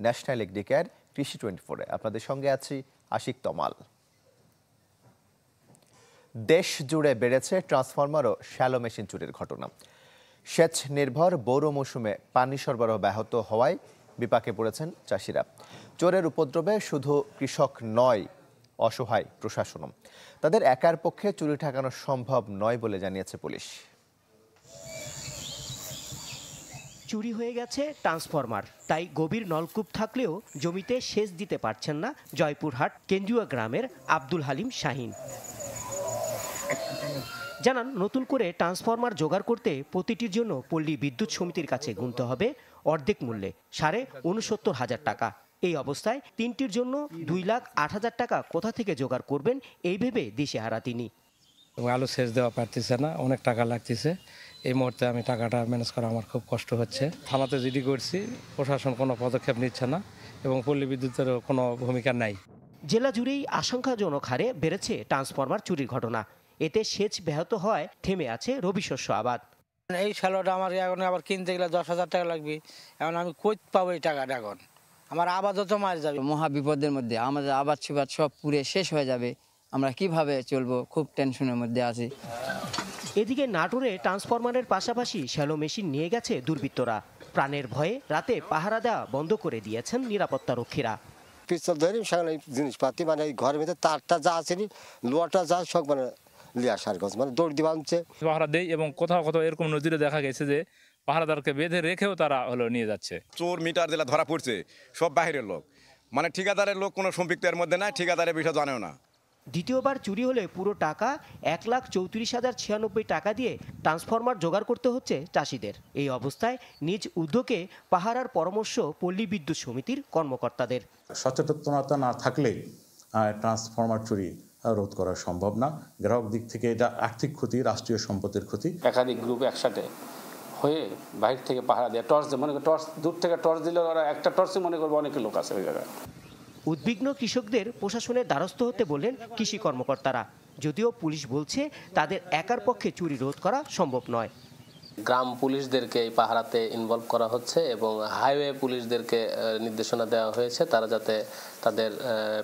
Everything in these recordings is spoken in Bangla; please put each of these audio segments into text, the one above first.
ন্যাশনাল এগ্রিকেয়ার কৃষি 24-এ। আপনাদের সঙ্গে আছি আশিক তমাল। দেশ জুড়ে বেড়েছে ট্রান্সফরমার ও শ্যালো মেশিন চুরির ঘটনা। সেচ নির্ভর বৌর মৌসুমে পানি সরবরাহ ব্যাহত হওয়ায় বিপাকে পড়েছেন চাষিরা। চোরের উপদ্রবে শুধু কৃষক নয়, অসহায় প্রশাসনও। তাদের একার পক্ষে চুরি ঠেকানো সম্ভব নয় বলে জানিয়েছে পুলিশ। চুরি হয়ে গেছে ট্রান্সফরমার, তাই গভীর নলকূপ থাকলেও জমিতে সেচ দিতে পারছেন না জয়পুরহাট কেন্দ্রীয় গ্রামের আব্দুল হালিম শাহিন। জানান, নতুন করে ট্রান্সফরমার জোগাড় করতে প্রতিটির জন্য পল্লী বিদ্যুৎ সমিতির কাছে গুনতে হবে অর্ধেক মূল্যে ৬৯,০০০ টাকা। এই অবস্থায় তিনটির জন্য 2,08,000 টাকা কোথা থেকে জোগাড় করবেন এই ভেবে দিশেহারা তিনি। আলু সেচ দেওয়া পারতেছে না, অনেক টাকা লাগতেছে। এই মুহূর্তে আমি টাকাটা ম্যানেজ করা আমার খুব কষ্ট হচ্ছে। থানাতে জিডি করছি, প্রশাসন কোনো পদক্ষেপ নিচ্ছে না এবং পল্লী বিদ্যুতেরও কোনো ভূমিকা নাই। জেলা জুড়েই আশঙ্কাজনক হারে বেড়েছে ট্রান্সফরমার চুরির ঘটনা। এতে সেচ ব্যাহত হওয়ায় থেমে আছে রবি শস্য আবাদ। এই শ্যালোটা আমার এখন আবার কিনতে গেলে 10,000 টাকা লাগবে। এখন আমি কই পাবো এই টাকাটা? এখন আমার আবাদও তো মার যাবে। মহা বিপদের মধ্যে আমাদের আবাদ সুবাদ সব পুরে শেষ হয়ে যাবে। আমরা কিভাবে চলবো, খুব টেনশনের মধ্যে আছি। এদিকে নাটোরে ট্রান্সফরমারের পাশাপাশি শ্যালো মেশিন নিয়ে গেছে দুর্বৃত্তরা। প্রাণের ভয়ে রাতে পাহারা দেওয়া বন্ধ করে দিয়েছেন নিরাপত্তা রক্ষীরা। পিস্তল ধরে সেখানে জিনিসপাতি মানে ঘরের ভিতরে তারটা যা আছে, লোহাটা যা সব মানে লিয়া সার গছ মানে দৌড় দিয়ে বাঁধছে। পাহারা দেয় এবং কোথাও কোথাও এরকম নজিরে দেখা গেছে যে পাহারাদারকে বেঁধে রেখেও তারা নিয়ে যাচ্ছে। চোর মিটার দিলা ধরা পড়ছে সব বাহিরের লোক, মানে ঠিকাদারের লোক কোনো সম্পৃক্ত এর মধ্যে নাই, ঠিকাদারের বিষয় জানেও না। দ্বিতীয়বার চুরি হলে পুরো টাকা 1,34,096 টাকা দিয়ে ট্রান্সফরমার জোগাড় করতে হচ্ছে চাষিদের। এই অবস্থায় নিজ উদ্যোগে পাহারার পরামর্শ পল্লী বিদ্যুৎ সমিতির কর্মকর্তাদের। সচেতনতা না থাকলে ট্রান্সফরমার চুরি রোধ করা সম্ভব না। গ্রাহক দিক থেকে এটা আর্থিক ক্ষতি, রাষ্ট্রীয় সম্পদের ক্ষতি। একাধিক গ্রুপ একসাথে হয়ে বাইরে থেকে পাহারা দেয়, টর্চ দেয়। মনে করি টর্চ দূর থেকে টর্চ দিলে ওরা একটা টর্চে মনে করবে অনেক লোক আছে ওই জায়গায়। উদ্বিগ্ন কৃষকদের প্রশাসনের দ্বারস্থ হতে বললেন কৃষি কর্মকর্তারা। যদিও পুলিশ বলছে তাদের একার পক্ষে চুরি রোধ করা সম্ভব নয়। গ্রাম পুলিশদেরকে এই পাহারাতে ইনভলভ করা হচ্ছে এবং হাইওয়ে পুলিশদেরকে নির্দেশনা দেওয়া হয়েছে তারা যাতে তাদের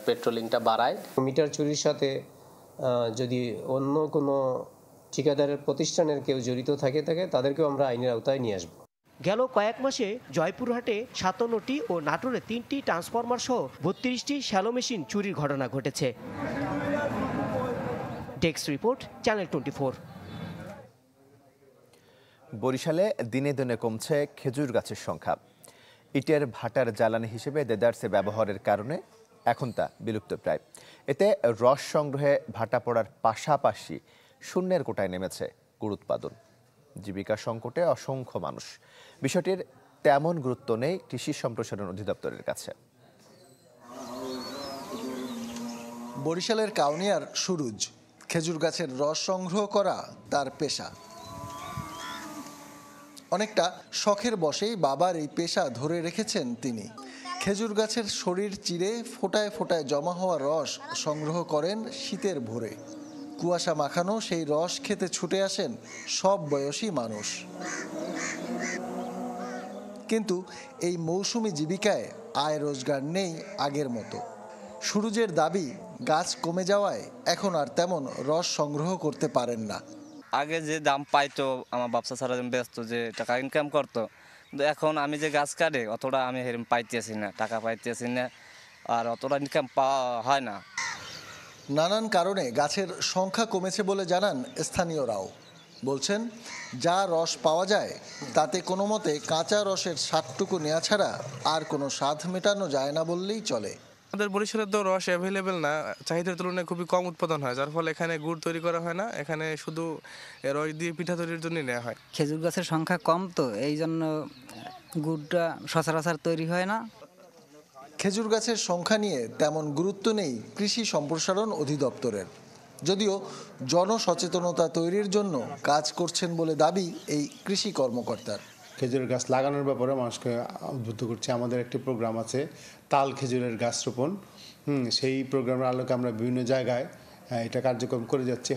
পেট্রোলিংটা বাড়ায়। মিটার চুরির সাথে যদি অন্য কোনো ঠিকাদারের প্রতিষ্ঠানের কেউ জড়িত থাকে তাদেরকেও আমরা আইনের আওতায় নিয়ে আসবো। গেল কয়েক মাসে জয়পুরহাটে 57টি ও নাটোরে 3টি ট্রান্সফরমার সহ 32টি শ্যালো মেশিন চুরির ঘটনা ঘটেছে। Desk report, channel 24। বরিশালে দিনে দিনে কমছে খেজুর গাছের সংখ্যা। ইটের ভাটার জ্বালানি হিসেবে দেদারসে ব্যবহারের কারণে এখন তা বিলুপ্ত প্রায়। এতে রস সংগ্রহে ভাটা পড়ার পাশাপাশি শূন্যের কোটায় নেমেছে গুড় উৎপাদন। জীবিকা সংকটে অসংখ্য মানুষ। বিষয়টির তেমন গুরুত্ব নেই কৃষি সম্প্রসারণ অধিদপ্তরের কাছে। বরিশালের কাউনিয়ার সুরুজ খেজুর গাছের রস সংগ্রহ করা তার পেশা। অনেকটা শখের বশেই বাবার এই পেশা ধরে রেখেছেন তিনি। খেজুর গাছের শরীর চিরে ফোটায় ফোটায় জমা হওয়া রস সংগ্রহ করেন শীতের ভোরে। কুয়াশা মাখানো সেই রস খেতে ছুটে আসেন সব বয়সী মানুষ। কিন্তু এই মৌসুমী জীবিকায় আয় রোজগার নেই আগের মতো। সুরুজের দাবি, গাছ কমে যাওয়ায় এখন আর তেমন রস সংগ্রহ করতে পারেন না। আগে যে দাম পাইতো আমার ব্যবসা ছাড়া ব্যস্ত যে টাকা ইনকাম করতো, কিন্তু এখন আমি যে গাছ কাটে অতটা আমি পাইতেছি না, টাকা পাইতেছি না, আর অতটা ইনকাম পাওয়া হয় না। নানান কারণে গাছের সংখ্যা কমেছে বলে জানান স্থানীয়রাও। বলছেন যা রস পাওয়া যায় তাতে কোনো মতে কাঁচা রসের স্বাদটুকু নেওয়া ছাড়া আর কোনো স্বাদ মেটানো যায় না বললেই চলে। আমাদের বরিশালে তো রস অ্যাভেলেবেল না, চাহিদার তুলনায় খুবই কম উৎপাদন হয়, যার ফলে এখানে গুড় তৈরি করা হয় না, এখানে শুধু রস দিয়ে পিঠা তৈরির জন্য নেওয়া হয়। খেজুর গাছের সংখ্যা কম, তো এই জন্য গুড়টা সচরাচর তৈরি হয় না। খেজুর গাছের সংখ্যা নিয়ে তেমন গুরুত্ব নেই কৃষি সম্প্রসারণ অধিদপ্তরের, যদিও জনসচেতনতা তৈরির জন্য কাজ করছেন বলে দাবি এই কৃষি কর্মকর্তার। খেজুর গাছ লাগানোর ব্যাপারে মানুষকে উদ্বুদ্ধ করছে। আমাদের একটি প্রোগ্রাম আছে তাল খেজুরের গাছ রোপণ, সেই প্রোগ্রামের আলোকে আমরা বিভিন্ন জায়গায় এটা কার্যক্রম করে যাচ্ছি।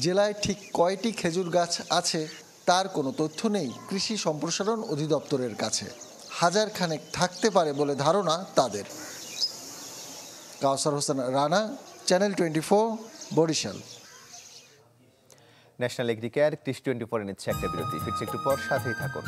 জেলায় ঠিক কয়টি খেজুর গাছ আছে তার কোনো তথ্য নেই কৃষি সম্প্রসারণ অধিদপ্তরের কাছে। 1000 খানেক থাকতে পারে বলে ধারণা তাদের। Kawsar Hossain Rana, channel 24, Barishal. National Agricare কৃষি 24 নিচ্ছে একটা বিরতি, ফিরছে একটু পর, সাথেই থাকুন।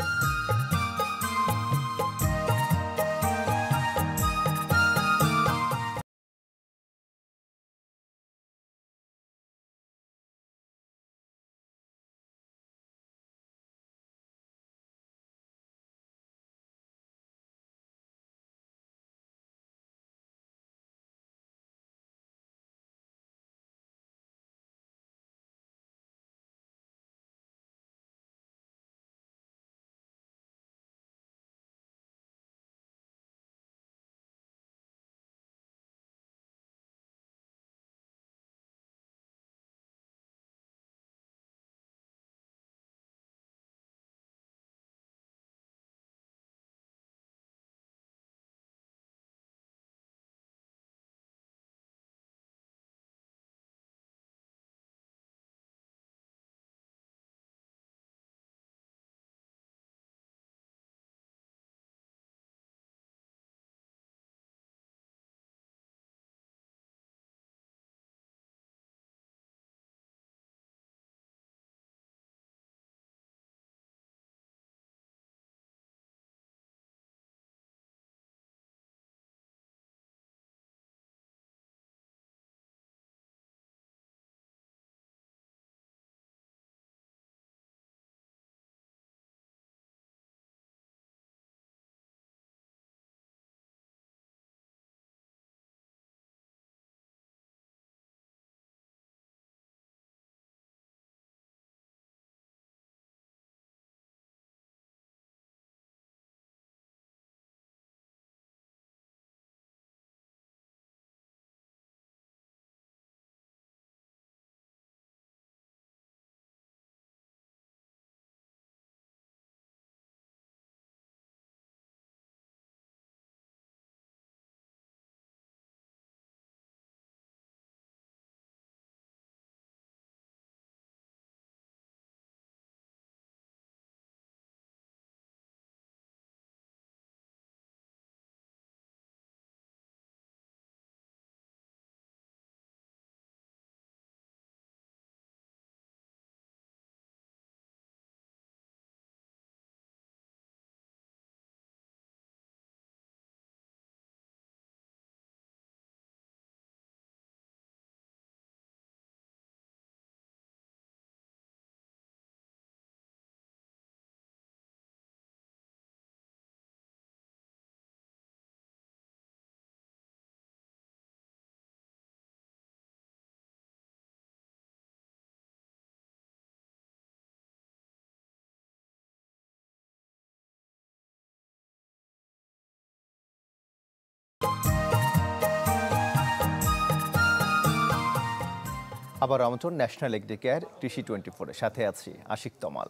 আবার আমন্ত্রণ ন্যাশনাল এগ্রিকেয়ার কৃষি 24-এর সাথে আছি আশিক তমাল।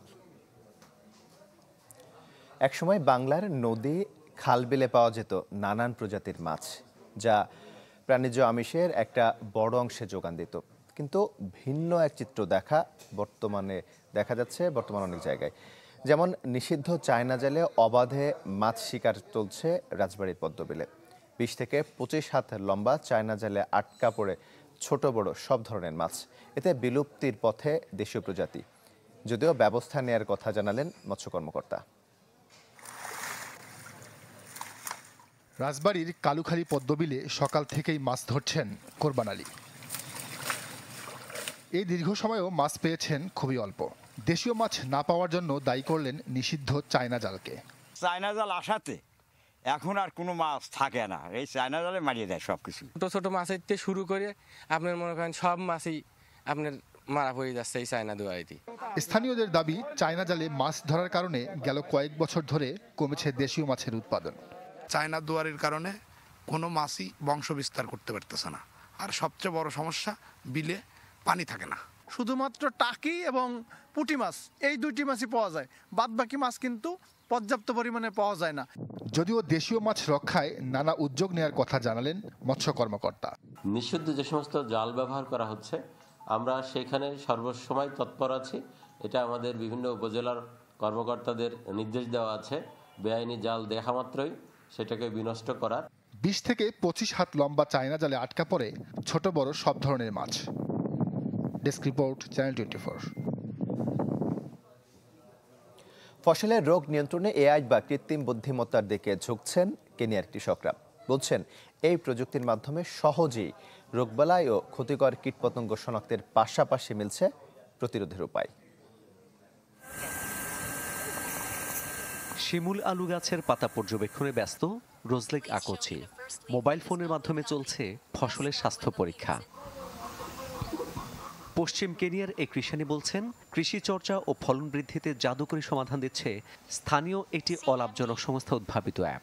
একসময় বাংলার নদী খাল বিলে পাওয়া যেত নানান প্রজাতির মাছ, যা প্রাণীজ আমিষের একটা বড় অংশে যোগান দিত। কিন্তু ভিন্ন এক চিত্র দেখা যাচ্ছে বর্তমান অনেক জায়গায়। যেমন নিষিদ্ধ চায়না জালে অবাধে মাছ শিকার চলছে রাজবাড়ীর পদ্মবিলে। 20 থেকে 25 হাত লম্বা চায়না জালে আটকা পড়ে ছোট বড় সব ধরনের মাছ। এতে বিলুপ্তির পথে দেশীয় প্রজাতি, যদিও ব্যবস্থা নেয়ার কথা জানালেন মৎস্য কর্মকর্তা। রাজবাড়ীর কালুখালী পদ্মবিলে সকাল থেকেই মাছ ধরছেন কোরবান আলী। এই দীর্ঘ সময়েও মাছ পেয়েছেন খুবই অল্প। দেশীয় মাছ না পাওয়ার জন্য দায়ী করলেন নিষিদ্ধ চায়না জালকে। চায়না জাল আসাতে এখন আর কোনো মাছ থাকে না, এই চায়না জালে মারিয়ে দেয় সবকিছু। ছোট ছোট মাছের থেকে শুরু করে আপনার মনে করেন সব মাছই আপনার মারা পড়ে যাচ্ছে এই চায়না দুয়ারিতে। স্থানীয়দের দাবি, চায়না জালে মাছ ধরার কারণে গেল কয়েক বছর ধরে কমেছে দেশীয় মাছের উৎপাদন। চায়না দুয়ারির কারণে কোনো মাছই বংশ বিস্তার করতে পারতেছে না। আর সবচেয়ে বড় সমস্যা, বিলে পানি থাকে না। শুধুমাত্র টাকি এবং পুঁটি মাছ, এই দুইটি মাছই পাওয়া যায়, বাদ বাকি মাছ কিন্তু পর্যাপ্ত পরিমাণে পাওয়া যায় না। যদিও দেশীয় মাছ রক্ষায় নানা উদ্যোগ নেওয়ার কথা জানালেন মৎস্য কর্মকর্তা। নিষিদ্ধ যে সমস্ত জাল ব্যবহার করা হচ্ছে, আমরা সেখানে সর্বসময় তৎপর আছি। এটা আমাদের বিভিন্ন উপজেলার কর্মকর্তাদের নির্দেশ দেওয়া আছে বেআইনি জাল দেখা মাত্রই সেটাকে বিনষ্ট করার। 20 থেকে 25 হাত লম্বা চায়না জালে আটকা পড়ে ছোট বড় সব ধরনের মাছ। Desk report, channel 24। ফসলের রোগ নিয়ন্ত্রণে এআই বা কৃত্রিম বুদ্ধিমত্তার দিকে ঝুঁকছেন কেনিয়ার কৃষকরা। বলছেন এই প্রযুক্তির মাধ্যমে সহজেই রোগবালাই ও ক্ষতিকর কীটপতঙ্গ শনাক্তের পাশাপাশি মিলছে প্রতিরোধের উপায়। শিমুল আলু গাছের পাতা পর্যবেক্ষণে ব্যস্ত রোজলেক আকোচি। মোবাইল ফোনের মাধ্যমে চলছে ফসলের স্বাস্থ্য পরীক্ষা। পশ্চিম কেনিয়ার এই কৃষানী বলছেন, কৃষি চর্চা ও ফলন বৃদ্ধিতে জাদুকরী সমাধান দিচ্ছে স্থানীয় একটি অলাভজনক সংস্থা উদ্ভাবিত অ্যাপ।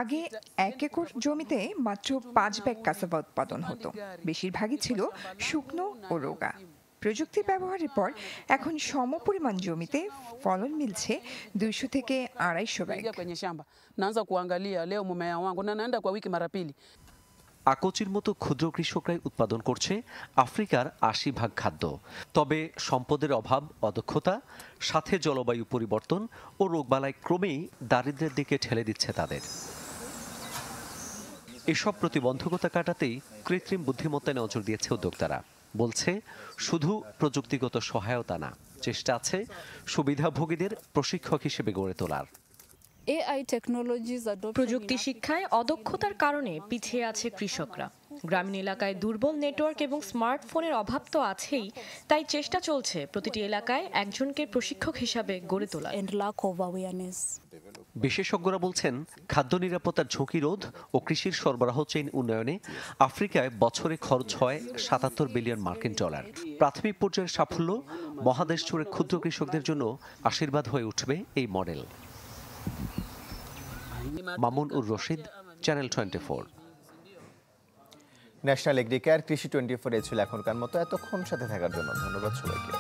আগে 1 একর জমিতে মাত্র 5 ব্যাগ কাসাভা উৎপাদন হতো। বেশিরভাগই ছিল শুকনো ও রোগা। প্রযুক্তি ব্যবহারের পর এখন সমপরিমাণ জমিতে ফলন মিলছে 200 থেকে 250 ব্যাগ। আকোচির মতো ক্ষুদ্র কৃষকরাই উৎপাদন করছে আফ্রিকার 80% খাদ্য। তবে সম্পদের অভাব, অদক্ষতা, সাথে জলবায়ু পরিবর্তন ও রোগবালাই ক্রমেই দারিদ্র্যের দিকে ঠেলে দিচ্ছে তাদের। এসব প্রতিবন্ধকতা কাটাতেই কৃত্রিম বুদ্ধিমত্তায় নজর দিয়েছে উদ্যোক্তারা। বলছে, শুধু প্রযুক্তিগত সহায়তা না, চেষ্টা আছে সুবিধাভোগীদের প্রশিক্ষক হিসেবে গড়ে তোলার। প্রযুক্তি শিক্ষায় অদক্ষতার কারণে পিছিয়ে আছে কৃষকরা। গ্রামীণ এলাকায় দুর্বল নেটওয়ার্ক এবং স্মার্টফোনের অভাব তো আছেই, তাই চেষ্টা চলছে প্রতিটি এলাকায় একজনকে প্রশিক্ষক হিসাবে গড়ে তোলা। বিশেষজ্ঞরা বলছেন, খাদ্য নিরাপত্তার ঝুঁকি রোধ ও কৃষির সরবরাহ চেইন উন্নয়নে আফ্রিকায় বছরে খরচ হয় $77 বিলিয়ন মার্কিন। প্রাথমিক পর্যায়ের সাফল্য মহাদেশ জুড়ে ক্ষুদ্র কৃষকদের জন্য আশীর্বাদ হয়ে উঠবে এই model. Mamun ur Rashid, channel 24। National Agricare কৃষি 24 ছিল এখনকার মতো। এতক্ষণ সাথে থাকার জন্য ধন্যবাদ সবাইকে।